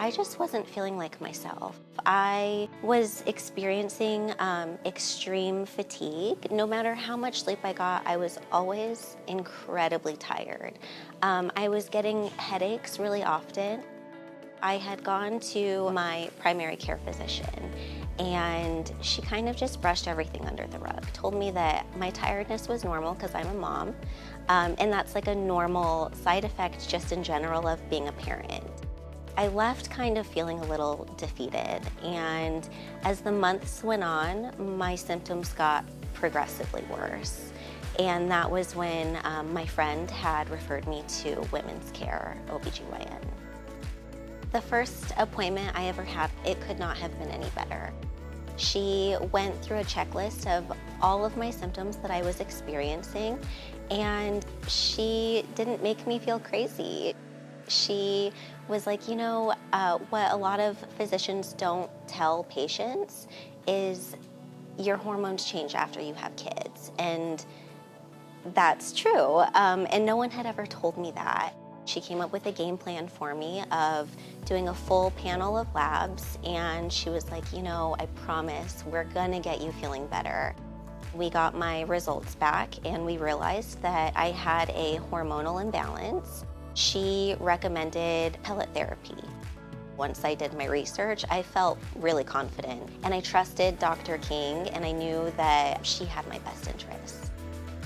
I just wasn't feeling like myself. I was experiencing extreme fatigue. No matter how much sleep I got, I was always incredibly tired. I was getting headaches really often. I had gone to my primary care physician, and she kind of just brushed everything under the rug, told me that my tiredness was normal because I'm a mom, and that's like a normal side effect just in general of being a parent. I left kind of feeling a little defeated, and as the months went on, my symptoms got progressively worse. And that was when my friend had referred me to women's care, OBGYN. The first appointment I ever had, it could not have been any better. She went through a checklist of all of my symptoms that I was experiencing, and she didn't make me feel crazy. She was like, what a lot of physicians don't tell patients is your hormones change after you have kids. And that's true. And no one had ever told me that. She came up with a game plan for me of doing a full panel of labs. And she was like, I promise we're going to get you feeling better. We got my results back and we realized that I had a hormonal imbalance. She recommended pellet therapy. Once I did my research, I felt really confident, and I trusted Dr. King, and I knew that she had my best interests.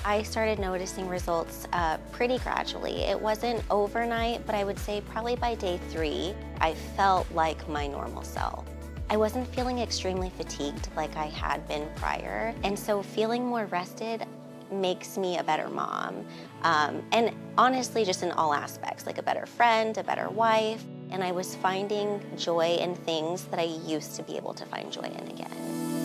I started noticing results pretty gradually. It wasn't overnight, but I would say probably by day 3, I felt like my normal self. I wasn't feeling extremely fatigued like I had been prior, and so feeling more rested makes me a better mom. And honestly, just in all aspects, like a better friend, a better wife, and I was finding joy in things that I used to be able to find joy in again.